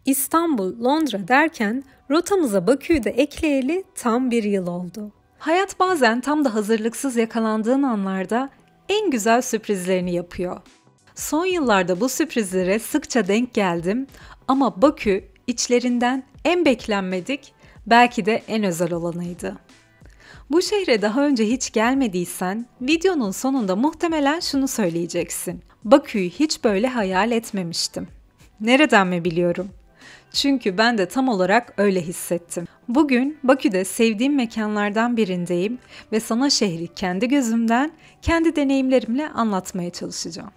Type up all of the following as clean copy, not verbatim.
İstanbul, Londra derken rotamıza Bakü'yü de ekleyeli tam bir yıl oldu. Hayat bazen tam da hazırlıksız yakalandığın anlarda en güzel sürprizlerini yapıyor. Son yıllarda bu sürprizlere sıkça denk geldim ama Bakü içlerinden en beklenmedik, belki de en özel olanıydı. Bu şehre daha önce hiç gelmediysen videonun sonunda muhtemelen şunu söyleyeceksin. Bakü'yü hiç böyle hayal etmemiştim. Nereden mi biliyorum? Çünkü ben de tam olarak öyle hissettim. Bugün Bakü'de sevdiğim mekanlardan birindeyim ve sana şehri kendi gözümden, kendi deneyimlerimle anlatmaya çalışacağım.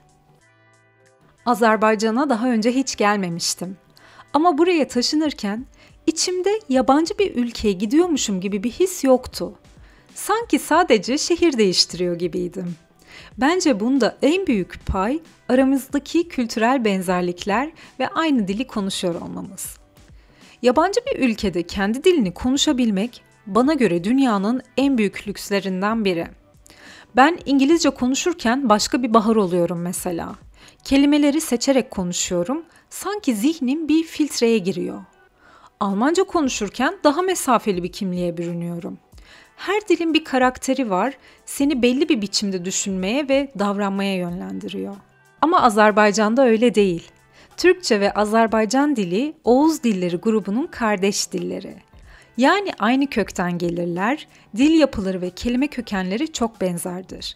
Azerbaycan'a daha önce hiç gelmemiştim. Ama buraya taşınırken içimde yabancı bir ülkeye gidiyormuşum gibi bir his yoktu. Sanki sadece şehir değiştiriyor gibiydim. Bence bunda en büyük pay aramızdaki kültürel benzerlikler ve aynı dili konuşuyor olmamız. Yabancı bir ülkede kendi dilini konuşabilmek bana göre dünyanın en büyük lükslerinden biri. Ben İngilizce konuşurken başka bir bahar oluyorum mesela. Kelimeleri seçerek konuşuyorum, sanki zihnim bir filtreye giriyor. Almanca konuşurken daha mesafeli bir kimliğe bürünüyorum. Her dilin bir karakteri var, seni belli bir biçimde düşünmeye ve davranmaya yönlendiriyor. Ama Azerbaycan'da öyle değil. Türkçe ve Azerbaycan dili Oğuz dilleri grubunun kardeş dilleri. Yani aynı kökten gelirler, dil yapıları ve kelime kökenleri çok benzerdir.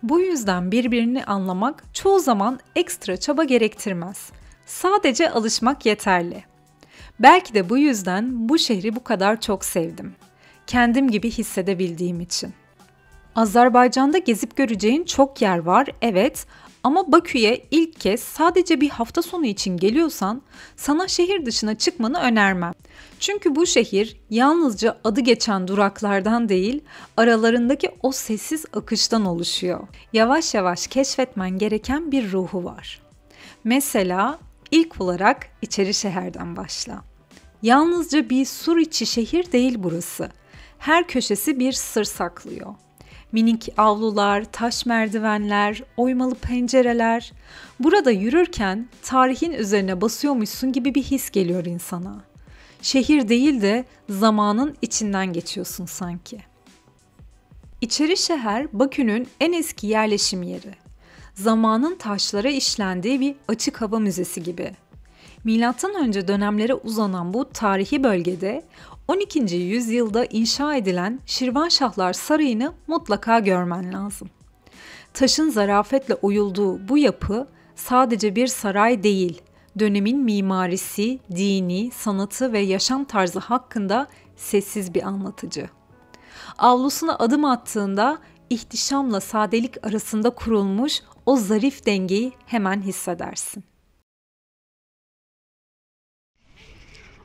Bu yüzden birbirini anlamak çoğu zaman ekstra çaba gerektirmez. Sadece alışmak yeterli. Belki de bu yüzden bu şehri bu kadar çok sevdim. Kendim gibi hissedebildiğim için. Azerbaycan'da gezip göreceğin çok yer var, evet, ama Bakü'ye ilk kez sadece bir hafta sonu için geliyorsan sana şehir dışına çıkmanı önermem. Çünkü bu şehir yalnızca adı geçen duraklardan değil, aralarındaki o sessiz akıştan oluşuyor. Yavaş yavaş keşfetmen gereken bir ruhu var. Mesela ilk olarak İçerişehir'den başla. Yalnızca bir sur içi şehir değil burası. Her köşesi bir sır saklıyor. Minik avlular, taş merdivenler, oymalı pencereler. Burada yürürken tarihin üzerine basıyormuşsun gibi bir his geliyor insana. Şehir değil de zamanın içinden geçiyorsun sanki. İçerişehir Bakü'nün en eski yerleşim yeri. Zamanın taşlara işlendiği bir açık hava müzesi gibi. Milattan önce dönemlere uzanan bu tarihi bölgede 12. yüzyılda inşa edilen Şirvanşahlar Sarayı'nı mutlaka görmen lazım. Taşın zarafetle oyulduğu bu yapı sadece bir saray değil, dönemin mimarisi, dini, sanatı ve yaşam tarzı hakkında sessiz bir anlatıcı. Avlusuna adım attığında ihtişamla sadelik arasında kurulmuş o zarif dengeyi hemen hissedersin.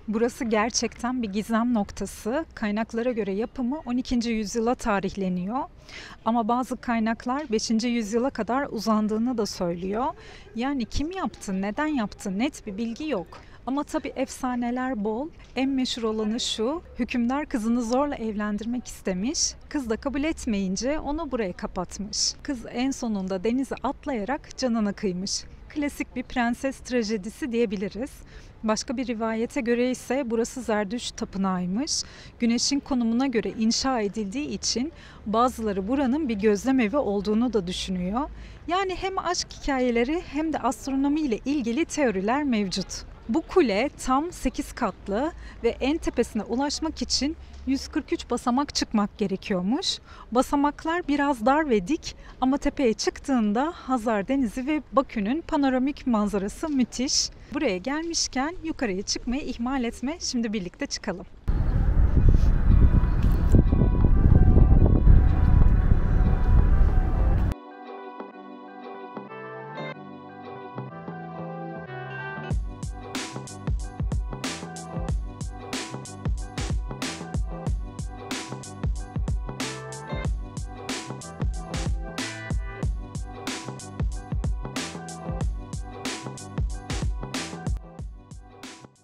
Burası gerçekten bir gizem noktası. Kaynaklara göre yapımı 12. yüzyıla tarihleniyor. Ama bazı kaynaklar 5. yüzyıla kadar uzandığını da söylüyor. Yani kim yaptı, neden yaptı net bir bilgi yok. Ama tabii efsaneler bol. En meşhur olanı şu: hükümdar kızını zorla evlendirmek istemiş. Kız da kabul etmeyince onu buraya kapatmış. Kız en sonunda denize atlayarak canına kıymış. Klasik bir prenses trajedisi diyebiliriz. Başka bir rivayete göre ise burası Zerdüşt tapınağıymış. Güneşin konumuna göre inşa edildiği için bazıları buranın bir gözlem evi olduğunu da düşünüyor. Yani hem aşk hikayeleri hem de astronomi ile ilgili teoriler mevcut. Bu kule tam 8 katlı ve en tepesine ulaşmak için 143 basamak çıkmak gerekiyormuş. Basamaklar biraz dar ve dik ama tepeye çıktığında Hazar Denizi ve Bakü'nün panoramik manzarası müthiş. Buraya gelmişken yukarıya çıkmayı ihmal etme. Şimdi birlikte çıkalım.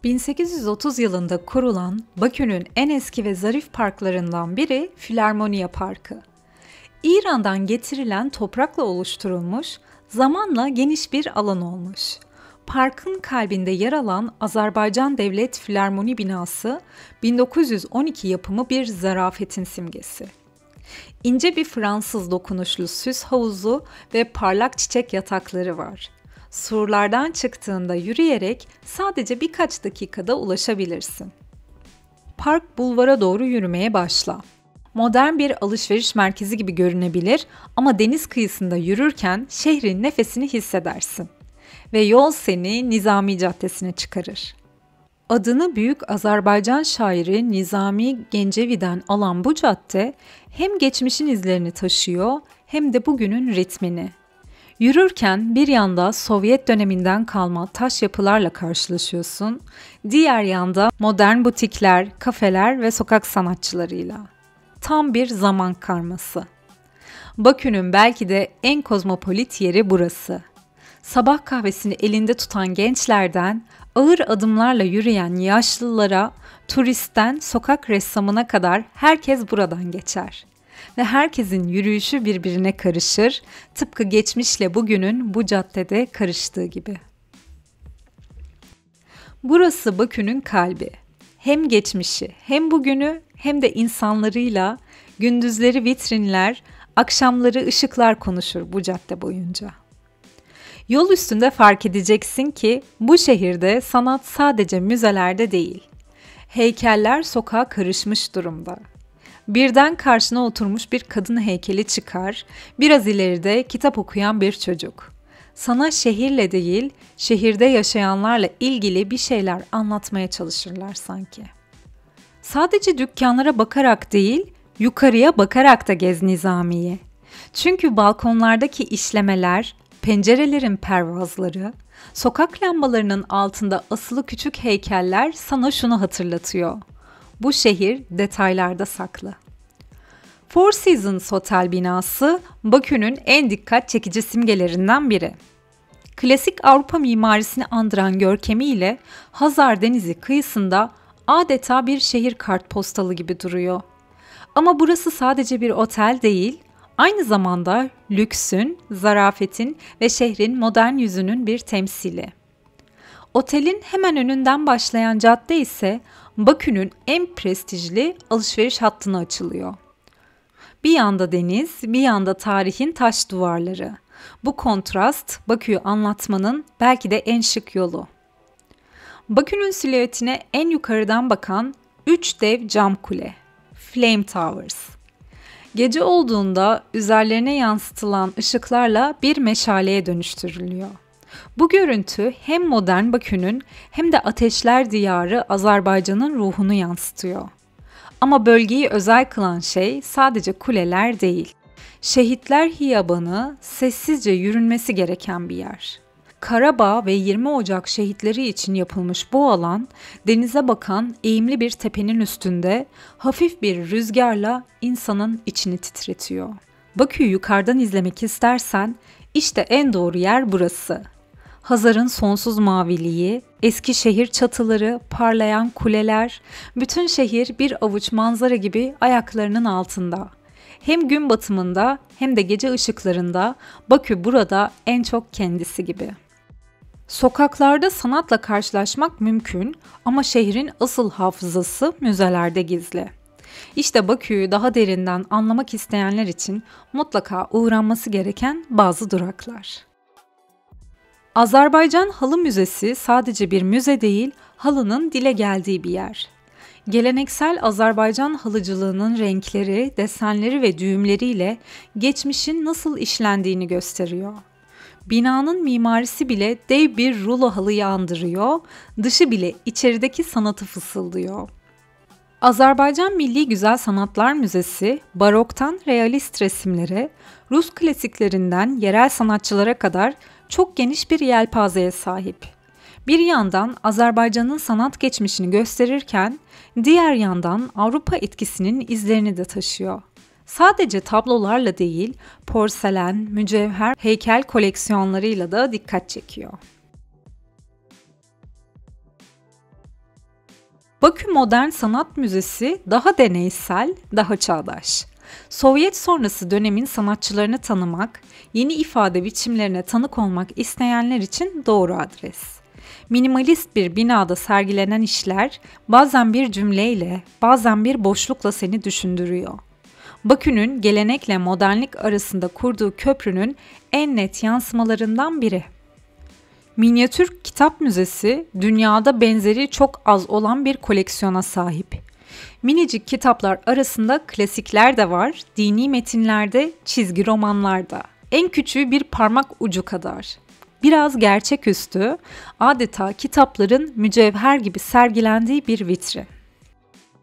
1830 yılında kurulan Bakü'nün en eski ve zarif parklarından biri Filarmoniya Parkı. İran'dan getirilen toprakla oluşturulmuş, zamanla geniş bir alan olmuş. Parkın kalbinde yer alan Azerbaycan Devlet Filarmoni binası 1912 yapımı bir zarafetin simgesi. İnce bir Fransız dokunuşlu süs havuzu ve parlak çiçek yatakları var. Surlardan çıktığında yürüyerek sadece birkaç dakikada ulaşabilirsin. Park bulvara doğru yürümeye başla. Modern bir alışveriş merkezi gibi görünebilir ama deniz kıyısında yürürken şehrin nefesini hissedersin. Ve yol seni Nizami Caddesi'ne çıkarır. Adını büyük Azerbaycan şairi Nizami Gencevi'den alan bu cadde hem geçmişin izlerini taşıyor hem de bugünün ritmini. Yürürken bir yanda Sovyet döneminden kalma taş yapılarla karşılaşıyorsun, diğer yanda modern butikler, kafeler ve sokak sanatçılarıyla. Tam bir zaman karması. Bakü'nün belki de en kozmopolit yeri burası. Sabah kahvesini elinde tutan gençlerden, ağır adımlarla yürüyen yaşlılara, turistten sokak ressamına kadar herkes buradan geçer. Ve herkesin yürüyüşü birbirine karışır, tıpkı geçmişle bugünün bu caddede karıştığı gibi. Burası Bakü'nün kalbi. Hem geçmişi, hem bugünü, hem de insanlarıyla, gündüzleri vitrinler, akşamları ışıklar konuşur bu cadde boyunca. Yol üstünde fark edeceksin ki bu şehirde sanat sadece müzelerde değil. Heykeller sokağa karışmış durumda. Birden karşına oturmuş bir kadın heykeli çıkar, biraz ileride kitap okuyan bir çocuk. Sana şehirle değil, şehirde yaşayanlarla ilgili bir şeyler anlatmaya çalışırlar sanki. Sadece dükkanlara bakarak değil, yukarıya bakarak da gez Nizami'yi. Çünkü balkonlardaki işlemeler, pencerelerin pervazları, sokak lambalarının altında asılı küçük heykeller sana şunu hatırlatıyor. Bu şehir detaylarda saklı. Four Seasons Hotel binası Bakü'nün en dikkat çekici simgelerinden biri. Klasik Avrupa mimarisini andıran görkemiyle Hazar Denizi kıyısında adeta bir şehir kartpostalı gibi duruyor. Ama burası sadece bir otel değil, aynı zamanda lüksün, zarafetin ve şehrin modern yüzünün bir temsili. Otelin hemen önünden başlayan cadde ise Bakü'nün en prestijli alışveriş hattına açılıyor. Bir yanda deniz, bir yanda tarihin taş duvarları. Bu kontrast Bakü'yü anlatmanın belki de en şık yolu. Bakü'nün silüetine en yukarıdan bakan 3 dev cam kule, Flame Towers. Gece olduğunda üzerlerine yansıtılan ışıklarla bir meşaleye dönüştürülüyor. Bu görüntü hem modern Bakü'nün hem de ateşler diyarı Azerbaycan'ın ruhunu yansıtıyor. Ama bölgeyi özel kılan şey sadece kuleler değil. Şehitler Hiyabanı sessizce yürünmesi gereken bir yer. Karabağ ve 20 Ocak şehitleri için yapılmış bu alan, denize bakan eğimli bir tepenin üstünde hafif bir rüzgarla insanın içini titretiyor. Bakü'yü yukarıdan izlemek istersen işte en doğru yer burası. Hazar'ın sonsuz maviliği, eski şehir çatıları, parlayan kuleler, bütün şehir bir avuç manzara gibi ayaklarının altında. Hem gün batımında hem de gece ışıklarında Bakü burada en çok kendisi gibi. Sokaklarda sanatla karşılaşmak mümkün ama şehrin asıl hafızası müzelerde gizli. İşte Bakü'yü daha derinden anlamak isteyenler için mutlaka uğranması gereken bazı duraklar. Azerbaycan Halı Müzesi sadece bir müze değil, halının dile geldiği bir yer. Geleneksel Azerbaycan halıcılığının renkleri, desenleri ve düğümleriyle geçmişin nasıl işlendiğini gösteriyor. Binanın mimarisi bile dev bir rulo halıyı andırıyor, dışı bile içerideki sanatı fısıldıyor. Azerbaycan Milli Güzel Sanatlar Müzesi, baroktan realist resimlere, Rus klasiklerinden yerel sanatçılara kadar çok geniş bir yelpazeye sahip. Bir yandan Azerbaycan'ın sanat geçmişini gösterirken, diğer yandan Avrupa etkisinin izlerini de taşıyor. Sadece tablolarla değil, porselen, mücevher, heykel koleksiyonlarıyla da dikkat çekiyor. Bakü Modern Sanat Müzesi daha deneysel, daha çağdaş. Sovyet sonrası dönemin sanatçılarını tanımak, yeni ifade biçimlerine tanık olmak isteyenler için doğru adres. Minimalist bir binada sergilenen işler bazen bir cümleyle, bazen bir boşlukla seni düşündürüyor. Bakü'nün gelenekle modernlik arasında kurduğu köprünün en net yansımalarından biri. Minyatür Kitap Müzesi, dünyada benzeri çok az olan bir koleksiyona sahip. Minicik kitaplar arasında klasikler de var, dini metinlerde, çizgi romanlarda. En küçüğü bir parmak ucu kadar. Biraz gerçeküstü, adeta kitapların mücevher gibi sergilendiği bir vitrin.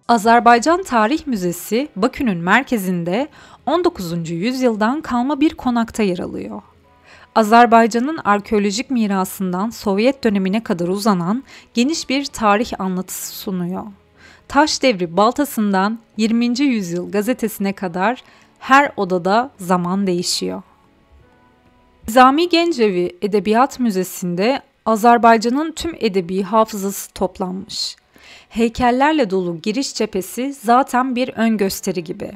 Azerbaycan Tarih Müzesi, Bakü'nün merkezinde 19. yüzyıldan kalma bir konakta yer alıyor. Azerbaycan'ın arkeolojik mirasından Sovyet dönemine kadar uzanan geniş bir tarih anlatısı sunuyor. Taş devri baltasından 20. yüzyıl gazetesine kadar her odada zaman değişiyor. Nizami Gencevi Edebiyat Müzesi'nde Azerbaycan'ın tüm edebi hafızası toplanmış. Heykellerle dolu giriş cephesi zaten bir ön gösteri gibi.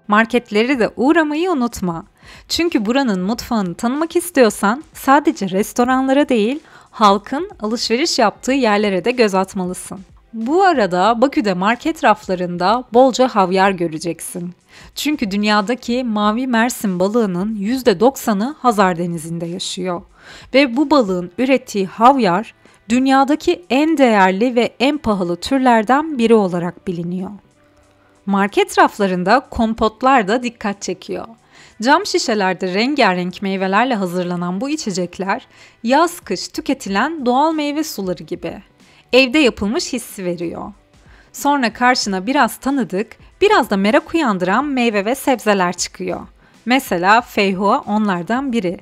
Marketlere de uğramayı unutma. Çünkü buranın mutfağını tanımak istiyorsan sadece restoranlara değil, halkın alışveriş yaptığı yerlere de göz atmalısın. Bu arada Bakü'de market raflarında bolca havyar göreceksin. Çünkü dünyadaki mavi mersin balığının %90'ı Hazar Denizi'nde yaşıyor. Ve bu balığın ürettiği havyar, dünyadaki en değerli ve en pahalı türlerden biri olarak biliniyor. Market raflarında kompotlar da dikkat çekiyor. Cam şişelerde rengarenk meyvelerle hazırlanan bu içecekler, yaz-kış tüketilen doğal meyve suları gibi. Evde yapılmış hissi veriyor. Sonra karşına biraz tanıdık, biraz da merak uyandıran meyve ve sebzeler çıkıyor. Mesela feyhua onlardan biri.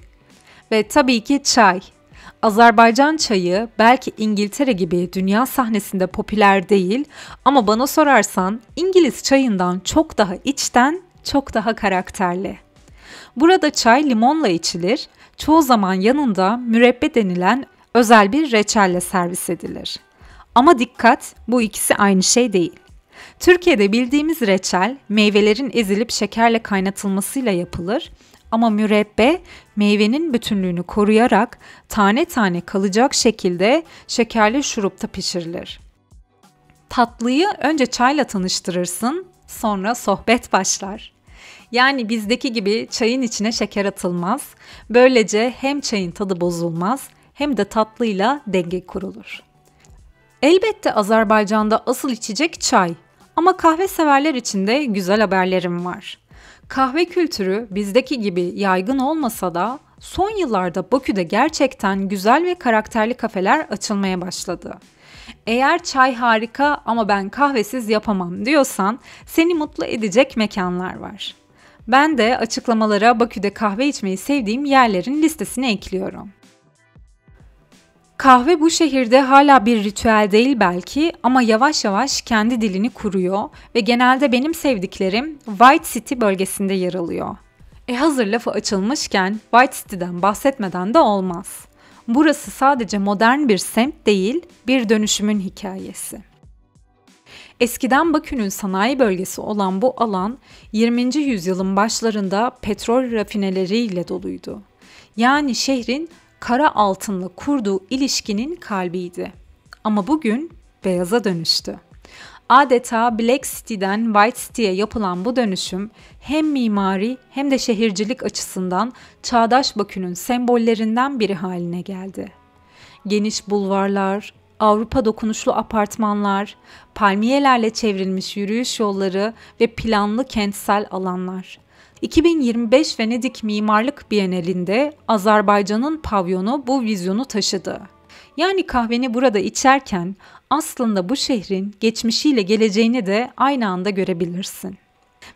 Ve tabii ki çay. Azerbaycan çayı belki İngiltere gibi dünya sahnesinde popüler değil ama bana sorarsan İngiliz çayından çok daha içten, çok daha karakterli. Burada çay limonla içilir, çoğu zaman yanında mürebbe denilen özel bir reçelle servis edilir. Ama dikkat, bu ikisi aynı şey değil. Türkiye'de bildiğimiz reçel, meyvelerin ezilip şekerle kaynatılmasıyla yapılır ama mürebbe, meyvenin bütünlüğünü koruyarak tane tane kalacak şekilde şekerli şurupta pişirilir. Tatlıyı önce çayla tanıştırırsın, sonra sohbet başlar. Yani bizdeki gibi çayın içine şeker atılmaz, böylece hem çayın tadı bozulmaz hem de tatlıyla denge kurulur. Elbette Azerbaycan'da asıl içecek çay ama kahve severler için de güzel haberlerim var. Kahve kültürü bizdeki gibi yaygın olmasa da son yıllarda Bakü'de gerçekten güzel ve karakterli kafeler açılmaya başladı. Eğer çay harika ama ben kahvesiz yapamam diyorsan seni mutlu edecek mekanlar var. Ben de açıklamalara Bakü'de kahve içmeyi sevdiğim yerlerin listesine ekliyorum. Kahve bu şehirde hala bir ritüel değil belki ama yavaş yavaş kendi dilini kuruyor ve genelde benim sevdiklerim White City bölgesinde yer alıyor. Hazır lafı açılmışken White City'den bahsetmeden de olmaz. Burası sadece modern bir semt değil, bir dönüşümün hikayesi. Eskiden Bakü'nün sanayi bölgesi olan bu alan 20. yüzyılın başlarında petrol rafineleriyle doluydu. Yani şehrin kara altınla kurduğu ilişkinin kalbiydi. Ama bugün beyaza dönüştü. Adeta Black City'den White City'ye yapılan bu dönüşüm hem mimari hem de şehircilik açısından çağdaş Bakü'nün sembollerinden biri haline geldi. Geniş bulvarlar, Avrupa dokunuşlu apartmanlar, palmiyelerle çevrilmiş yürüyüş yolları ve planlı kentsel alanlar. 2025 Venedik Mimarlık Bienalinde Azerbaycan'ın pavyonu bu vizyonu taşıdı. Yani kahveni burada içerken aslında bu şehrin geçmişiyle geleceğini de aynı anda görebilirsin.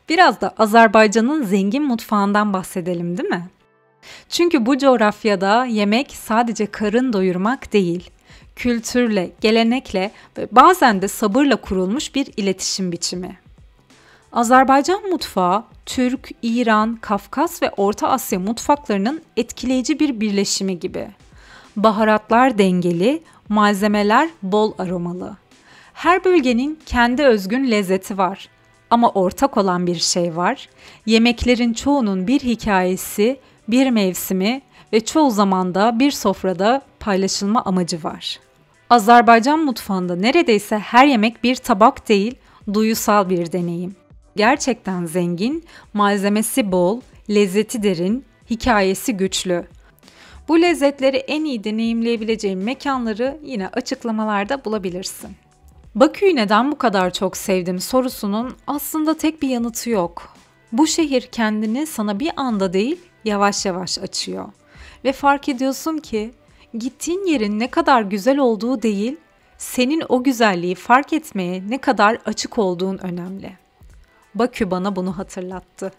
Biraz da Azerbaycan'ın zengin mutfağından bahsedelim, değil mi? Çünkü bu coğrafyada yemek sadece karın doyurmak değil, kültürle, gelenekle ve bazen de sabırla kurulmuş bir iletişim biçimi. Azerbaycan mutfağı, Türk, İran, Kafkas ve Orta Asya mutfaklarının etkileyici bir birleşimi gibi. Baharatlar dengeli, malzemeler bol aromalı. Her bölgenin kendi özgün lezzeti var. Ama ortak olan bir şey var. Yemeklerin çoğunun bir hikayesi, bir mevsimi ve çoğu zaman da bir sofrada paylaşılma amacı var. Azerbaycan mutfağında neredeyse her yemek bir tabak değil, duyusal bir deneyim. Gerçekten zengin, malzemesi bol, lezzeti derin, hikayesi güçlü. Bu lezzetleri en iyi deneyimleyebileceğin mekanları yine açıklamalarda bulabilirsin. Bakü'yü neden bu kadar çok sevdim sorusunun aslında tek bir yanıtı yok. Bu şehir kendini sana bir anda değil, yavaş yavaş açıyor. Ve fark ediyorsun ki gittiğin yerin ne kadar güzel olduğu değil, senin o güzelliği fark etmeye ne kadar açık olduğun önemli. Bakü bana bunu hatırlattı.